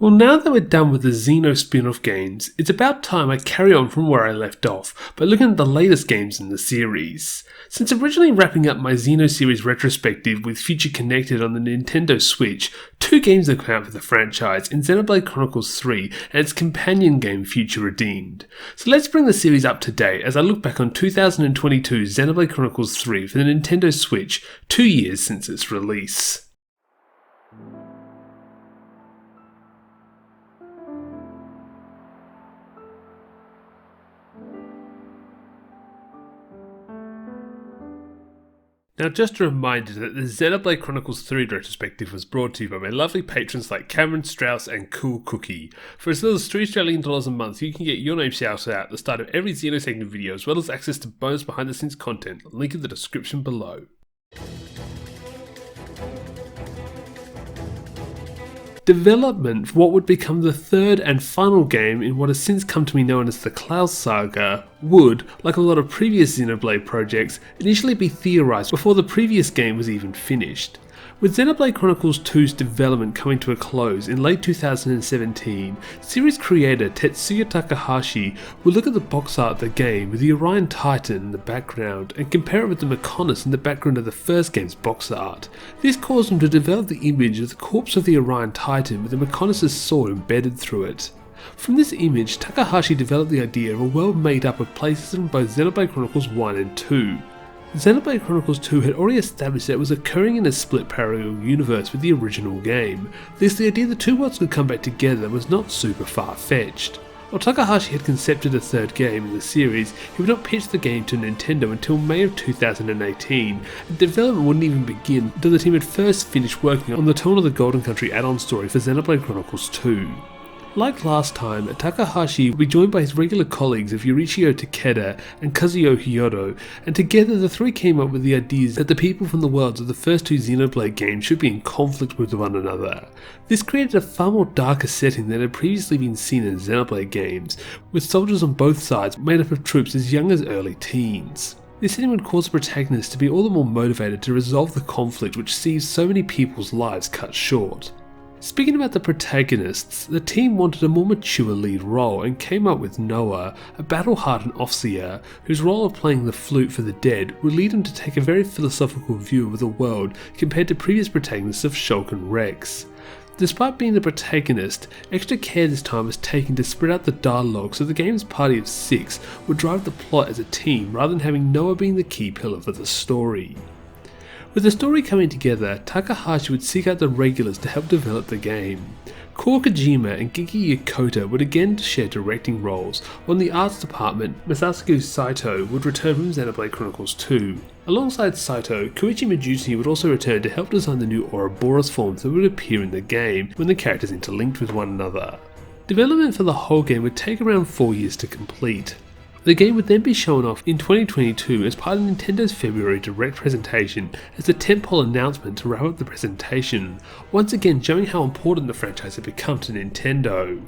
Well, now that we're done with the Xeno spin-off games, it's about time I carry on from where I left off by looking at the latest games in the series. Since originally wrapping up my Xeno series retrospective with Future Connected on the Nintendo Switch, 2 games have come out for the franchise in Xenoblade Chronicles 3 and its companion game Future Redeemed. So let's bring the series up to date as I look back on 2022's Xenoblade Chronicles 3 for the Nintendo Switch, 2 years since its release. Now, just a reminder that the Xenoblade Chronicles 3 retrospective was brought to you by my lovely patrons like Cameron Strauss and Cool Cookie. For as little as $3 Australian a month, you can get your name shouted out at the start of every Xeno segment video, as well as access to bonus behind the scenes content, link in the description below. Development for what would become the third and final game in what has since come to be known as the Klaus saga would, like a lot of previous Xenoblade projects, initially be theorised before the previous game was even finished. With Xenoblade Chronicles 2's development coming to a close in late 2017, series creator Tetsuya Takahashi would look at the box art of the game with the Orion Titan in the background and compare it with the Mechonis in the background of the first game's box art. This caused him to develop the image of the corpse of the Orion Titan with the Mechonis' sword embedded through it. From this image, Takahashi developed the idea of a world made up of places from both Xenoblade Chronicles 1 and 2. Xenoblade Chronicles 2 had already established that it was occurring in a split parallel universe with the original game, thus the idea the two worlds could come back together was not super far-fetched. While Takahashi had concepted a third game in the series, he would not pitch the game to Nintendo until May of 2018, and development wouldn't even begin until the team had first finished working on the Torn of the Golden Country add-on story for Xenoblade Chronicles 2. Like last time, Takahashi will be joined by his regular colleagues of Yurichio Takeda and Kazuyo Hyodo, and together the three came up with the ideas that the people from the worlds of the first 2 Xenoblade games should be in conflict with one another. This created a far more darker setting than had previously been seen in Xenoblade games, with soldiers on both sides made up of troops as young as early teens. This setting would cause the protagonist to be all the more motivated to resolve the conflict which sees so many people's lives cut short. Speaking about the protagonists, the team wanted a more mature lead role and came up with Noah, a battle-hardened Offseer, whose role of playing the flute for the dead would lead him to take a very philosophical view of the world compared to previous protagonists of Shulk and Rex. Despite being the protagonist, extra care this time was taken to spread out the dialogue so the game's party of 6 would drive the plot as a team rather than having Noah being the key pillar for the story. With the story coming together, Takahashi would seek out the regulars to help develop the game. Core Kojima and Geki Yokota would again share directing roles, while in the arts department, Masasaku Saito would return from Xenoblade Chronicles 2. Alongside Saito, Koichi Mizuchi would also return to help design the new Ouroboros forms that would appear in the game when the characters interlinked with one another. Development for the whole game would take around 4 years to complete. The game would then be shown off in 2022 as part of Nintendo's February Direct presentation as a tentpole announcement to wrap up the presentation, once again showing how important the franchise had become to Nintendo.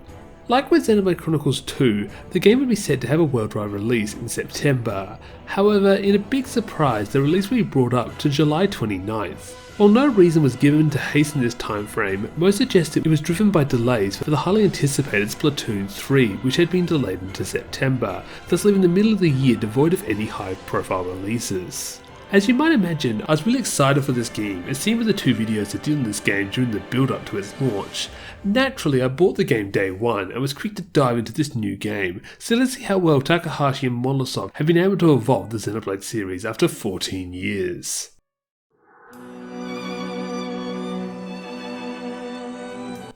Like with Xenoblade Chronicles 2, the game would be set to have a worldwide release in September. However, in a big surprise, the release would be brought up to July 29th. While no reason was given to hasten this timeframe, most suggested it was driven by delays for the highly anticipated Splatoon 3, which had been delayed into September, thus leaving the middle of the year devoid of any high-profile releases. As you might imagine, I was really excited for this game, as seen with the 2 videos I did on this game during the build-up to its launch. Naturally, I bought the game day 1 and was quick to dive into this new game, so let's see how well Takahashi and Monolithsoft have been able to evolve the Xenoblade series after 14 years.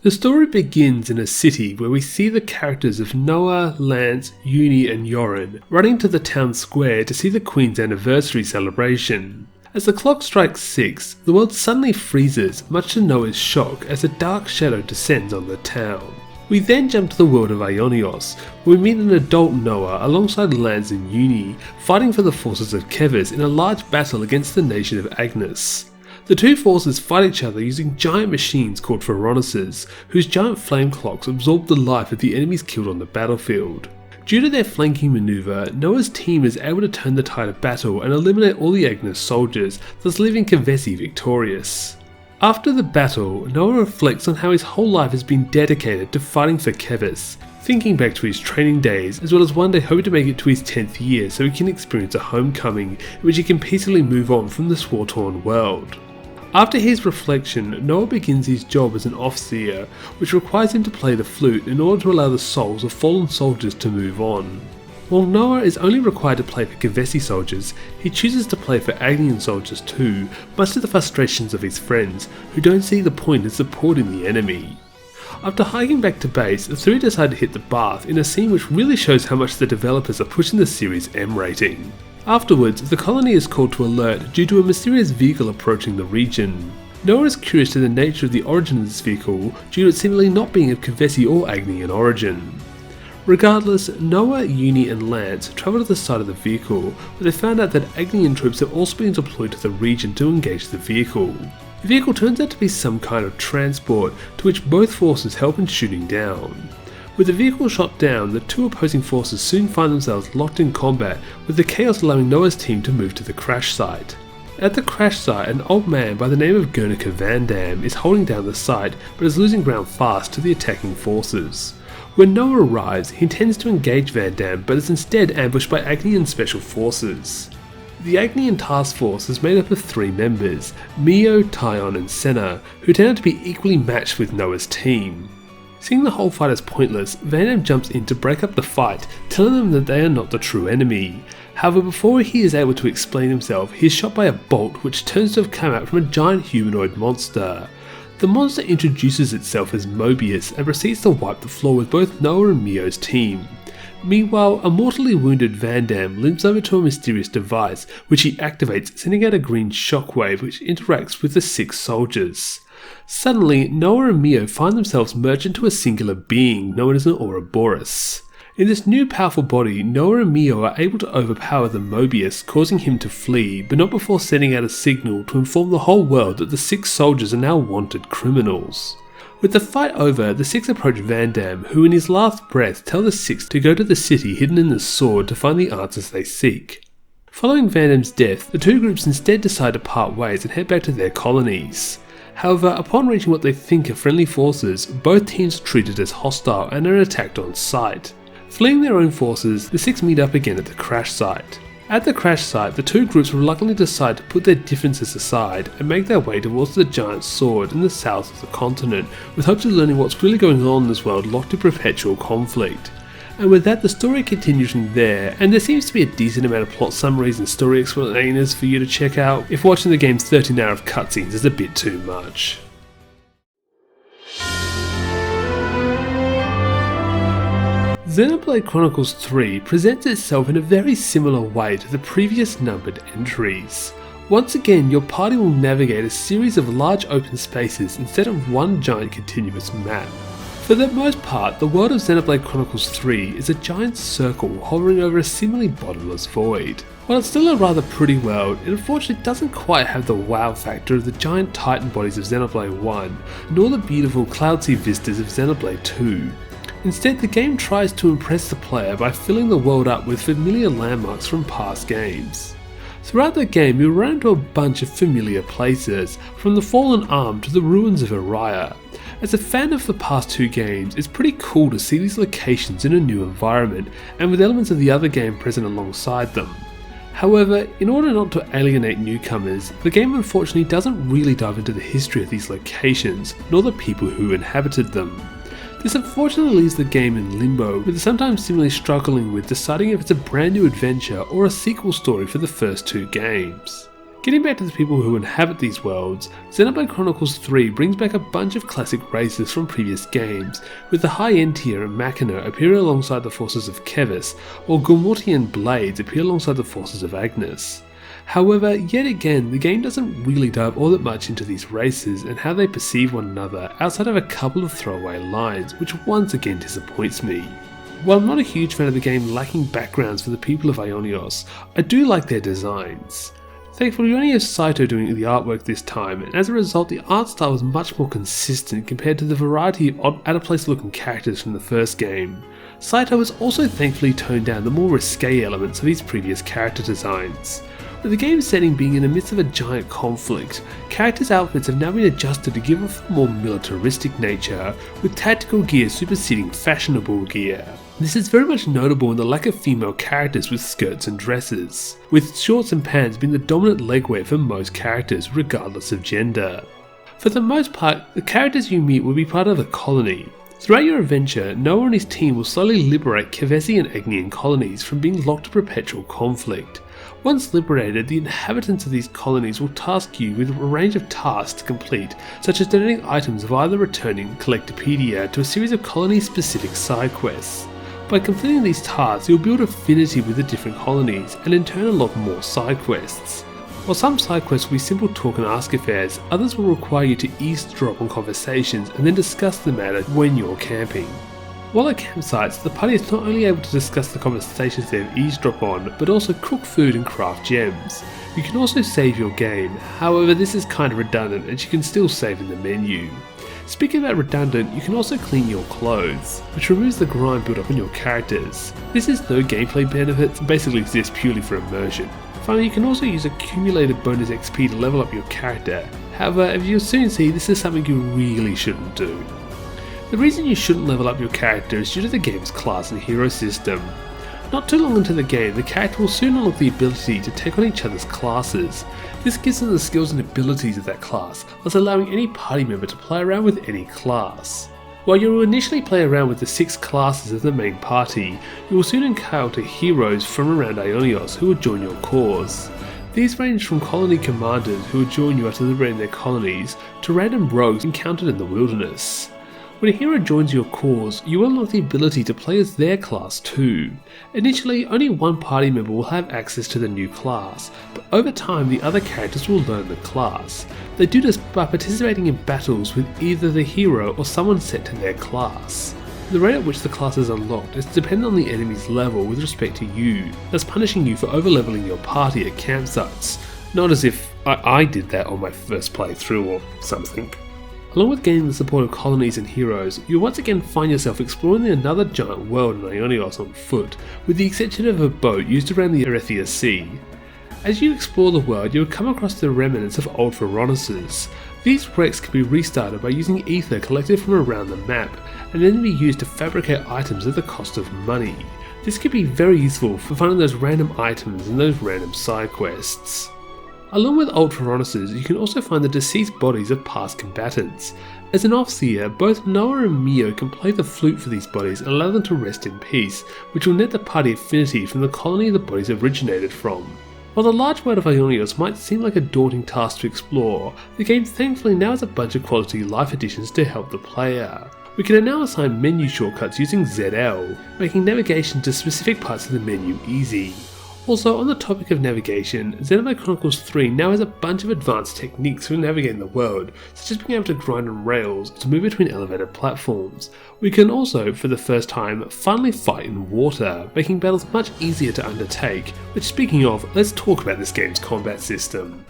The story begins in a city where we see the characters of Noah, Lance, Uni and Yorin running to the town square to see the Queen's anniversary celebration. As the clock strikes 6, the world suddenly freezes, much to Noah's shock as a dark shadow descends on the town. We then jump to the world of Ionios, where we meet an adult Noah alongside Lance and Uni, fighting for the forces of Keves in a large battle against the nation of Agnes. The two forces fight each other using giant machines called Pharaonises, whose giant flame clocks absorb the life of the enemies killed on the battlefield. Due to their flanking maneuver, Noah's team is able to turn the tide of battle and eliminate all the Agnes soldiers, thus leaving Kevesi victorious. After the battle, Noah reflects on how his whole life has been dedicated to fighting for Kevis, thinking back to his training days, as well as one day hoping to make it to his 10th year so he can experience a homecoming in which he can peacefully move on from this war-torn world. After his reflection, Noah begins his job as an overseer, which requires him to play the flute in order to allow the souls of fallen soldiers to move on. While Noah is only required to play for Kevesi soldiers, he chooses to play for Agnian soldiers too, much to the frustrations of his friends, who don't see the point in supporting the enemy. After hiking back to base, the three decide to hit the bath in a scene which really shows how much the developers are pushing the series' M rating. Afterwards, the colony is called to alert due to a mysterious vehicle approaching the region. Noah is curious to the nature of the origin of this vehicle due to it seemingly not being of Kevesi or Agnian origin. Regardless, Noah, Uni and Lance travel to the side of the vehicle, where they found out that Agnian troops have also been deployed to the region to engage the vehicle. The vehicle turns out to be some kind of transport, to which both forces help in shooting down. With the vehicle shot down, the two opposing forces soon find themselves locked in combat, with the chaos allowing Noah's team to move to the crash site. At the crash site, an old man by the name of Guernica Van Dam is holding down the site, but is losing ground fast to the attacking forces. When Noah arrives, he intends to engage Van Dam, but is instead ambushed by Agnian special forces. The Agnian task force is made up of 3 members, Mio, Tyon and Senna, who turn out to be equally matched with Noah's team. Seeing the whole fight as pointless, Van Dam jumps in to break up the fight, telling them that they are not the true enemy. However, before he is able to explain himself, he is shot by a bolt which turns to have come out from a giant humanoid monster. The monster introduces itself as Mobius and proceeds to wipe the floor with both Noah and Mio's team. Meanwhile, a mortally wounded Van Dam limps over to a mysterious device which he activates, sending out a green shockwave which interacts with the 6 soldiers. Suddenly, Noah and Mio find themselves merged into a singular being known as an Ouroboros. In this new powerful body, Noah and Mio are able to overpower the Mobius, causing him to flee, but not before sending out a signal to inform the whole world that the 6 soldiers are now wanted criminals. With the fight over, the 6 approach Van Dam, who in his last breath tell the 6 to go to the city hidden in the sword to find the answers they seek. Following Van Dam's death, the two groups instead decide to part ways and head back to their colonies. However, upon reaching what they think are friendly forces, both teams are treated as hostile and are attacked on sight. Fleeing their own forces, the 6 meet up again at the crash site. At the crash site, the two groups reluctantly decide to put their differences aside and make their way towards the giant sword in the south of the continent, with hopes of learning what's really going on in this world locked in perpetual conflict. And with that, the story continues from there, and there seems to be a decent amount of plot summaries and story explainers for you to check out if watching the game's 13 hour of cutscenes is a bit too much. Xenoblade Chronicles 3 presents itself in a very similar way to the previous numbered entries. Once again, your party will navigate a series of large open spaces instead of one giant continuous map. For the most part, the world of Xenoblade Chronicles 3 is a giant circle hovering over a seemingly bottomless void. While it's still a rather pretty world, it unfortunately doesn't quite have the wow factor of the giant titan bodies of Xenoblade 1, nor the beautiful cloud sea vistas of Xenoblade 2. Instead, the game tries to impress the player by filling the world up with familiar landmarks from past games. Throughout the game, you'll run into a bunch of familiar places, from the Fallen Arm to the ruins of Araya. As a fan of the past 2 games, it's pretty cool to see these locations in a new environment, and with elements of the other game present alongside them. However, in order not to alienate newcomers, the game unfortunately doesn't really dive into the history of these locations, nor the people who inhabited them. This unfortunately leaves the game in limbo, with it sometimes seemingly struggling with deciding if it's a brand new adventure or a sequel story for the first 2 games. Getting back to the people who inhabit these worlds, Xenoblade Chronicles 3 brings back a bunch of classic races from previous games, with the High End Tier and Machina appearing alongside the forces of Kevis, while Gurmutian Blades appear alongside the forces of Agnes. However, yet again, the game doesn't really dive all that much into these races and how they perceive one another outside of a couple of throwaway lines, which once again disappoints me. While I'm not a huge fan of the game lacking backgrounds for the people of Ionios, I do like their designs. Thankfully, you only have Saito doing the artwork this time, and as a result the art style is much more consistent compared to the variety of odd, out-of-place looking characters from the first game. Saito has also thankfully toned down the more risque elements of his previous character designs. With the game's setting being in the midst of a giant conflict, characters' outfits have now been adjusted to give off a more militaristic nature, with tactical gear superseding fashionable gear. This is very much notable in the lack of female characters with skirts and dresses, with shorts and pants being the dominant legwear for most characters regardless of gender. For the most part, the characters you meet will be part of a colony. Throughout your adventure, Noah and his team will slowly liberate Kevesi and Agnian colonies from being locked to perpetual conflict. Once liberated, the inhabitants of these colonies will task you with a range of tasks to complete, such as donating items via the returning Collectopedia to a series of colony-specific side quests. By completing these tasks, you'll build affinity with the different colonies and in turn unlock more side quests. While some side quests will be simple talk and ask affairs, others will require you to eavesdrop on conversations and then discuss the matter when you're camping. While at campsites, the party is not only able to discuss the conversations they have eavesdropped on, but also cook food and craft gems. You can also save your game, however this is kind of redundant and you can still save in the menu. Speaking about redundant, you can also clean your clothes, which removes the grime built up on your characters. This is no gameplay benefits and basically exists purely for immersion. Finally, you can also use accumulated bonus XP to level up your character. However, as you'll soon see, this is something you really shouldn't do. The reason you shouldn't level up your character is due to the game's class and hero system. Not too long into the game, the character will soon unlock the ability to take on each other's classes. This gives them the skills and abilities of that class, thus allowing any party member to play around with any class. While you will initially play around with the 6 classes of the main party, you will soon encounter heroes from around Ionios who will join your cause. These range from colony commanders who will join you after liberating their colonies, to random rogues encountered in the wilderness. When a hero joins your cause, you unlock the ability to play as their class too. Initially, only one party member will have access to the new class, but over time the other characters will learn the class. They do this by participating in battles with either the hero or someone set to their class. The rate at which the class is unlocked is dependent on the enemy's level with respect to you, thus punishing you for over-leveling your party at campsites. Not as if I did that on my first playthrough or something. Along with gaining the support of colonies and heroes, you'll once again find yourself exploring another giant world in Ionios on foot, with the exception of a boat used around the Erethia Sea. As you explore the world, you'll come across the remnants of old Pharaonuses. These wrecks can be restarted by using ether collected from around the map, and then be used to fabricate items at the cost of money. This can be very useful for finding those random items and those random side quests. Along with old Pharaonuses, you can also find the deceased bodies of past combatants. As an Overseer, both Noah and Mio can play the flute for these bodies and allow them to rest in peace, which will net the party affinity from the colony the bodies originated from. While the large world of Ionios might seem like a daunting task to explore, the game thankfully now has a bunch of quality life additions to help the player. We can now assign menu shortcuts using ZL, making navigation to specific parts of the menu easy. Also, on the topic of navigation, Xenoblade Chronicles 3 now has a bunch of advanced techniques for navigating the world, such as being able to grind on rails to move between elevated platforms. We can also, for the first time, finally fight in water, making battles much easier to undertake, which speaking of, let's talk about this game's combat system.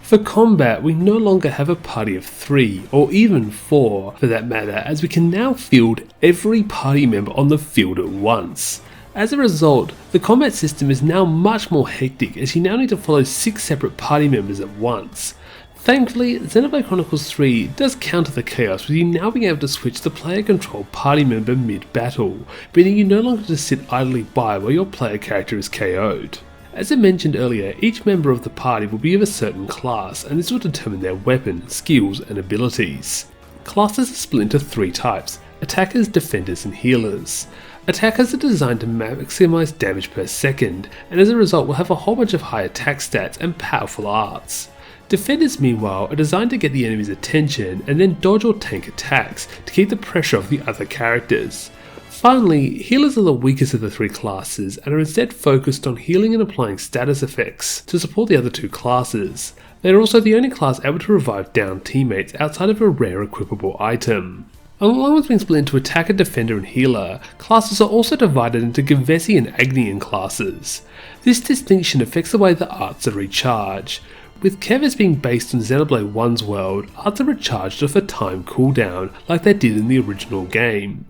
For combat, we no longer have a party of 3, or even 4 for that matter, as we can now field every party member on the field at once. As a result, the combat system is now much more hectic, as you now need to follow 6 separate party members at once. Thankfully, Xenoblade Chronicles 3 does counter the chaos with you now being able to switch the player-controlled party member mid-battle, meaning you no longer just sit idly by while your player character is KO'd. As I mentioned earlier, each member of the party will be of a certain class, and this will determine their weapon, skills, and abilities. Classes are split into 3 types: attackers, defenders, and healers. Attackers are designed to maximize damage per second, and as a result will have a whole bunch of high attack stats and powerful arts. Defenders, meanwhile, are designed to get the enemy's attention and then dodge or tank attacks to keep the pressure off the other characters. Finally, healers are the weakest of the 3 classes and are instead focused on healing and applying status effects to support the other 2 classes. They are also the only class able to revive downed teammates outside of a rare equipable item. Along with being split into attacker, defender, and healer, classes are also divided into Kevesi and Agnian classes. This distinction affects the way the arts are recharged. With Kevis being based on Xenoblade 1's world, arts are recharged off a time cooldown like they did in the original game.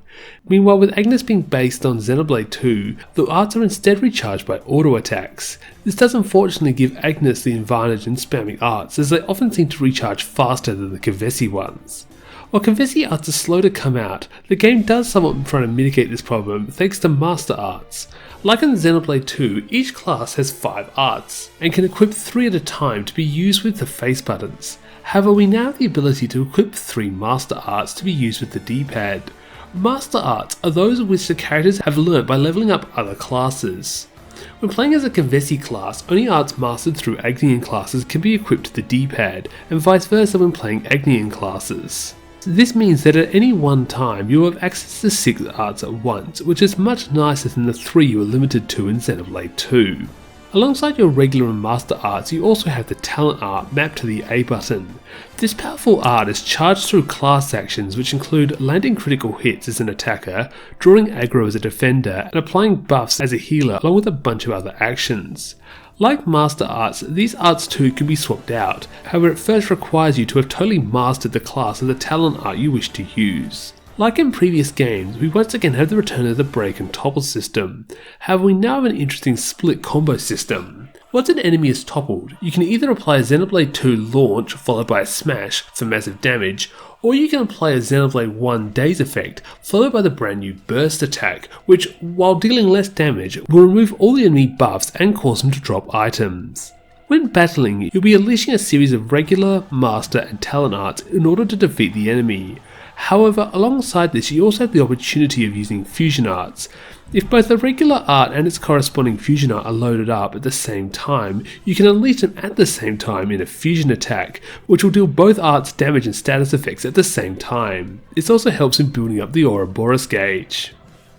Meanwhile, with Agnes being based on Xenoblade 2, the arts are instead recharged by auto attacks. This does unfortunately give Agnes the advantage in spamming arts, as they often seem to recharge faster than the Kevesi ones. While Kevesi arts are slow to come out, the game does somewhat try to mitigate this problem thanks to master arts. Like in Xenoblade 2, each class has 5 arts, and can equip 3 at a time to be used with the face buttons. However, we now have the ability to equip 3 master arts to be used with the D-pad. Master arts are those of which the characters have learnt by leveling up other classes. When playing as a Kevesi class, only arts mastered through Agnian classes can be equipped to the D-pad, and vice versa when playing Agnian classes. This means that at any one time you will have access to 6 arts at once, which is much nicer than the 3 you were limited to in Xenoblade 2. Alongside your regular and master arts, you also have the talent art mapped to the A button. This powerful art is charged through class actions which include landing critical hits as an attacker, drawing aggro as a defender, and applying buffs as a healer, along with a bunch of other actions. Like master arts, these arts too can be swapped out, however it first requires you to have totally mastered the class of the talent art you wish to use. Like in previous games, we once again have the return of the break and topple system. However, we now have an interesting split combo system. Once an enemy is toppled, you can either apply a Xenoblade 2 launch followed by a smash for massive damage, or you can apply a Xenoblade 1 daze effect followed by the brand new burst attack, which, while dealing less damage, will remove all the enemy buffs and cause them to drop items. When battling, you'll be unleashing a series of regular, master and talent arts in order to defeat the enemy. However, alongside this you also have the opportunity of using fusion arts. If both the regular art and its corresponding fusion art are loaded up at the same time, you can unleash them at the same time in a fusion attack, which will deal both arts damage and status effects at the same time. This also helps in building up the Ouroboros gauge.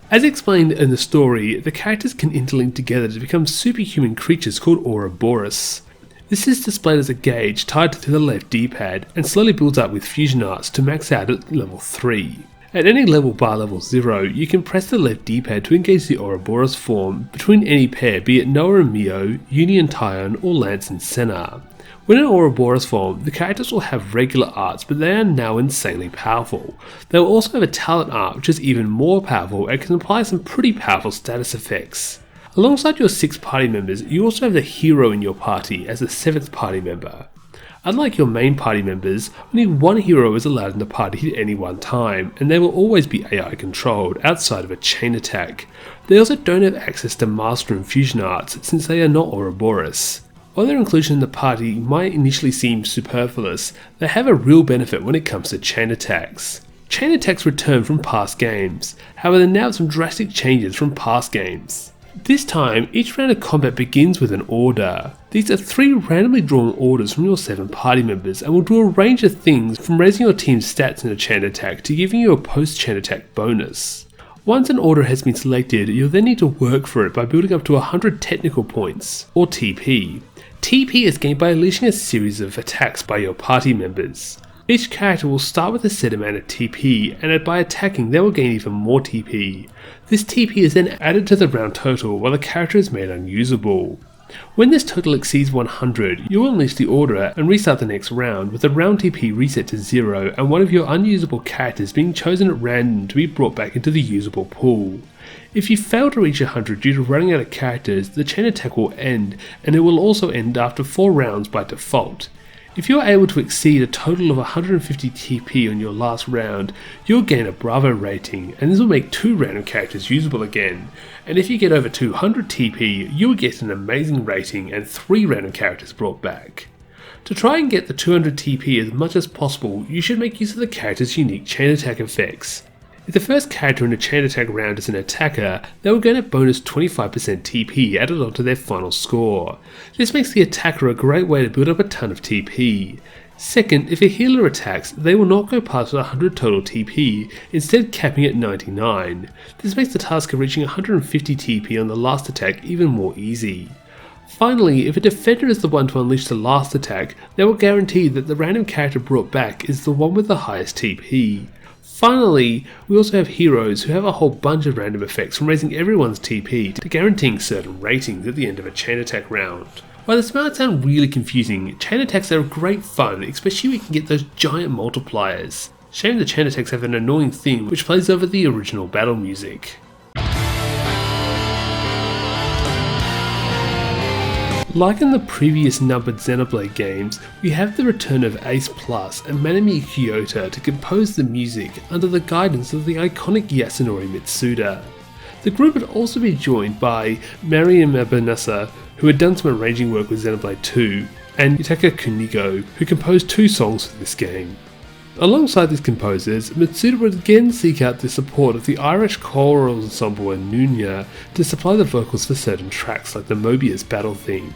As explained in the story, the characters can interlink together to become superhuman creatures called Ouroboros. This is displayed as a gauge tied to the left D-pad and slowly builds up with fusion arts to max out at level 3. At any level bar level 0, you can press the left D-pad to engage the Ouroboros form between any pair, be it Noah and Mio, Uni and Tyon, or Lance and Senna. When in Ouroboros form, the characters will have regular arts, but they are now insanely powerful. They will also have a talent art which is even more powerful and can apply some pretty powerful status effects. Alongside your 6 party members, you also have the hero in your party as the 7th party member. Unlike your main party members, only one hero is allowed in the party at any one time, and they will always be AI controlled outside of a chain attack. They also don't have access to master and fusion arts since they are not Ouroboros. While their inclusion in the party might initially seem superfluous, they have a real benefit when it comes to chain attacks. Chain attacks return from past games, however there are now some drastic changes from past games. This time, each round of combat begins with an order. These are 3 randomly drawn orders from your 7 party members and will do a range of things from raising your team's stats in a chain attack to giving you a post-chain attack bonus. Once an order has been selected, you'll then need to work for it by building up to 100 technical points, or TP. TP is gained by unleashing a series of attacks by your party members. Each character will start with a set amount of TP, and by attacking they will gain even more TP. This TP is then added to the round total while the character is made unusable. When this total exceeds 100, you will unleash the order and restart the next round, with the round TP reset to 0 and one of your unusable characters being chosen at random to be brought back into the usable pool. If you fail to reach 100 due to running out of characters, the chain attack will end, and it will also end after 4 rounds by default. If you are able to exceed a total of 150 TP on your last round, you'll gain a Bravo rating, and this will make 2 random characters usable again. And if you get over 200 TP, you will get an amazing rating and 3 random characters brought back. To try and get the 200 TP as much as possible, you should make use of the character's unique chain attack effects. If the first character in a chain attack round is an attacker, they will gain a bonus 25% TP added onto their final score. This makes the attacker a great way to build up a ton of TP. Second, if a healer attacks, they will not go past 100 total TP, instead capping at 99. This makes the task of reaching 150 TP on the last attack even more easy. Finally, if a defender is the one to unleash the last attack, they will guarantee that the random character brought back is the one with the highest TP. Finally, we also have heroes who have a whole bunch of random effects from raising everyone's TP to guaranteeing certain ratings at the end of a chain attack round. While this might sound really confusing, chain attacks are great fun, especially when you can get those giant multipliers. Shame the chain attacks have an annoying theme which plays over the original battle music. Like in the previous numbered Xenoblade games, we have the return of Ace Plus and Manami Kyoto to compose the music under the guidance of the iconic Yasunori Mitsuda. The group would also be joined by Mariam Abanasa, who had done some arranging work with Xenoblade 2, and Yutaka Kunigo, who composed 2 songs for this game. Alongside these composers, Mitsuda would again seek out the support of the Irish choral ensemble and Nunya to supply the vocals for certain tracks like the Mobius battle theme.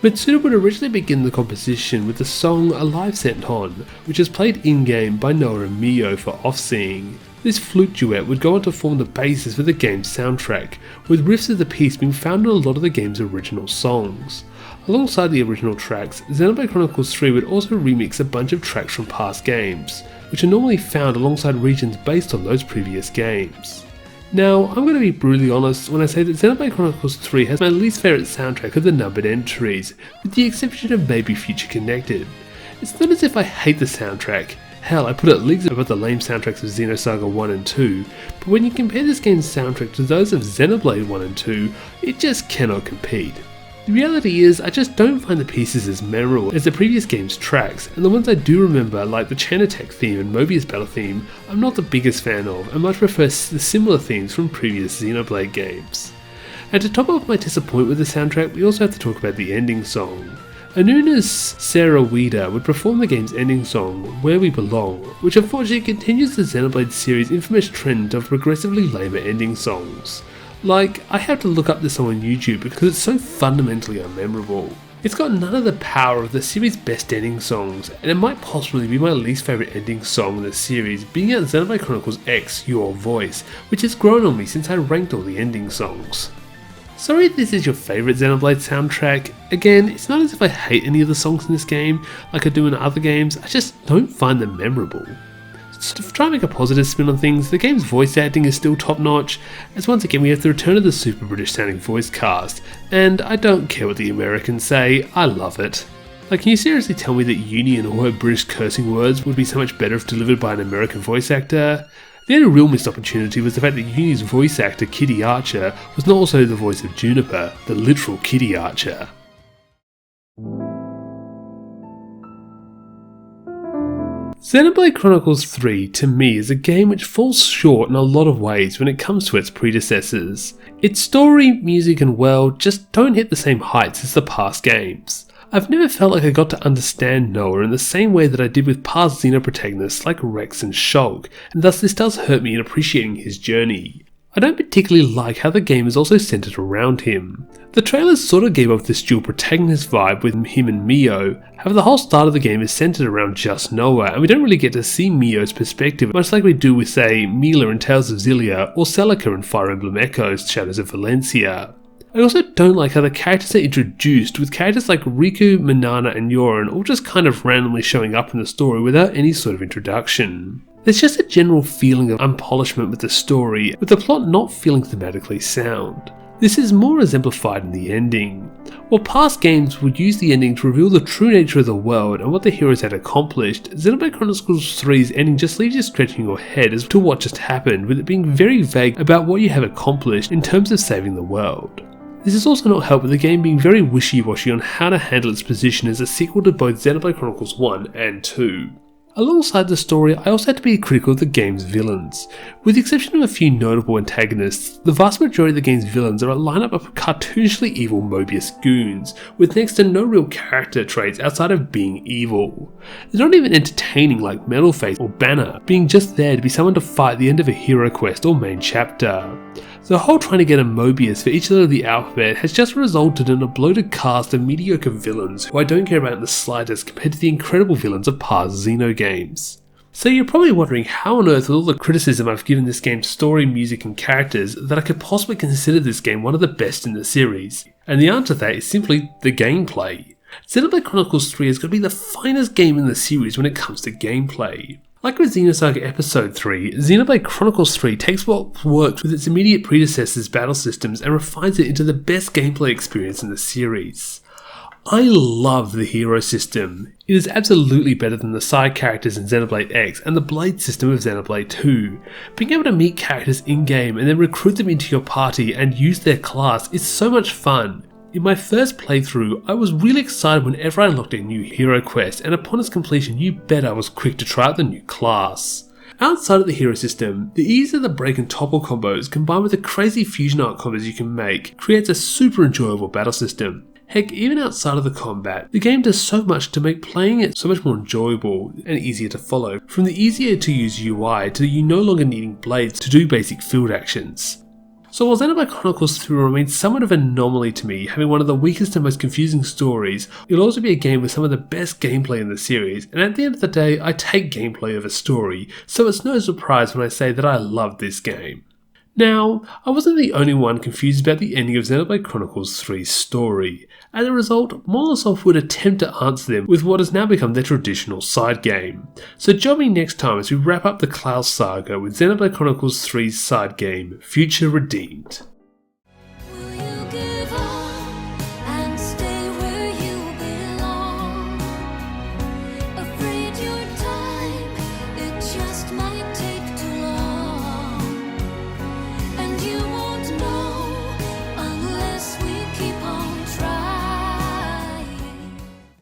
Mitsuda would originally begin the composition with the song Alive Sent On, which is played in-game by Noah and Mio for Offseeing. This flute duet would go on to form the basis for the game's soundtrack, with riffs of the piece being found in a lot of the game's original songs. Alongside the original tracks, Xenoblade Chronicles 3 would also remix a bunch of tracks from past games, which are normally found alongside regions based on those previous games. Now, I'm going to be brutally honest when I say that Xenoblade Chronicles 3 has my least favourite soundtrack of the numbered entries, with the exception of maybe Future Connected. It's not as if I hate the soundtrack. Hell, I put it leagues above the lame soundtracks of Xenosaga 1 and 2, but when you compare this game's soundtrack to those of Xenoblade 1 and 2, it just cannot compete. The reality is, I just don't find the pieces as memorable as the previous game's tracks, and the ones I do remember, like the Chain Attack theme and Mobius battle theme, I'm not the biggest fan of, and much prefer the similar themes from previous Xenoblade games. And to top up my disappointment with the soundtrack, we also have to talk about the ending song. Anuna's Sarah Weeder would perform the game's ending song, Where We Belong, which unfortunately continues the Xenoblade series' infamous trend of progressively lamer ending songs. Like, I have to look up this song on YouTube because it's so fundamentally unmemorable. It's got none of the power of the series' best ending songs, and it might possibly be my least favourite ending song in the series, being out Xenoblade Chronicles X, Your Voice, which has grown on me since I ranked all the ending songs. Sorry if this is your favourite Xenoblade soundtrack. Again, it's not as if I hate any of the songs in this game, like I do in other games, I just don't find them memorable. So to try and make a positive spin on things, the game's voice acting is still top notch, as once again we have the return of the super British sounding voice cast, and I don't care what the Americans say, I love it. Like, can you seriously tell me that Uni and all her British cursing words would be so much better if delivered by an American voice actor? The only real missed opportunity was the fact that Uni's voice actor Kitty Archer was not also the voice of Juniper, the literal Kitty Archer. Xenoblade Chronicles 3 to me is a game which falls short in a lot of ways when it comes to its predecessors. Its story, music and world just don't hit the same heights as the past games. I've never felt like I got to understand Noah in the same way that I did with past Xeno protagonists like Rex and Shulk, and thus this does hurt me in appreciating his journey. I don't particularly like how the game is also centered around him. The trailers sort of gave off this dual protagonist vibe with him and Mio, however the whole start of the game is centered around just Noah, and we don't really get to see Mio's perspective, much like we do with, say, Mila in Tales of Xillia, or Celica in Fire Emblem Echoes, Shadows of Valencia. I also don't like how the characters are introduced, with characters like Riku, Manana and Yoran all just kind of randomly showing up in the story without any sort of introduction. There's just a general feeling of unpolishment with the story, with the plot not feeling thematically sound. This is more exemplified in the ending. While past games would use the ending to reveal the true nature of the world and what the heroes had accomplished, Xenoblade Chronicles 3's ending just leaves you scratching your head as to what just happened, with it being very vague about what you have accomplished in terms of saving the world. This is also not helped with the game being very wishy-washy on how to handle its position as a sequel to both Xenoblade Chronicles 1 and 2. Alongside the story, I also had to be critical of the game's villains. With the exception of a few notable antagonists, the vast majority of the game's villains are a lineup of cartoonishly evil Mobius goons, with next to no real character traits outside of being evil. They're not even entertaining like Metalface or Banner, being just there to be someone to fight at the end of a hero quest or main chapter. The whole trying to get a Mobius for each letter of the alphabet has just resulted in a bloated cast of mediocre villains who I don't care about in the slightest compared to the incredible villains of past Xeno games. So you're probably wondering how on earth with all the criticism I've given this game's story, music and characters that I could possibly consider this game one of the best in the series. And the answer to that is simply the gameplay. Xenoblade Chronicles 3 is going to be the finest game in the series when it comes to gameplay. Like with Xenosaga Episode 3, Xenoblade Chronicles 3 takes what worked with its immediate predecessors' battle systems and refines it into the best gameplay experience in the series. I love the hero system. It is absolutely better than the side characters in Xenoblade X and the blade system of Xenoblade 2. Being able to meet characters in-game and then recruit them into your party and use their class is so much fun. In my first playthrough, I was really excited whenever I unlocked a new hero quest, and upon its completion you bet I was quick to try out the new class. Outside of the hero system, the ease of the break and topple combos combined with the crazy fusion art combos you can make creates a super enjoyable battle system. Heck, even outside of the combat, the game does so much to make playing it so much more enjoyable and easier to follow, from the easier to use UI to you no longer needing blades to do basic field actions. So while Xenoblade Chronicles 3 remains somewhat of an anomaly to me, having one of the weakest and most confusing stories, it'll also be a game with some of the best gameplay in the series, and at the end of the day, I take gameplay over story, so it's no surprise when I say that I love this game. Now, I wasn't the only one confused about the ending of Xenoblade Chronicles 3's story. As a result, Monolithsoft would attempt to answer them with what has now become their traditional side game. So join me next time as we wrap up the Klaus saga with Xenoblade Chronicles 3's side game, Future Redeemed.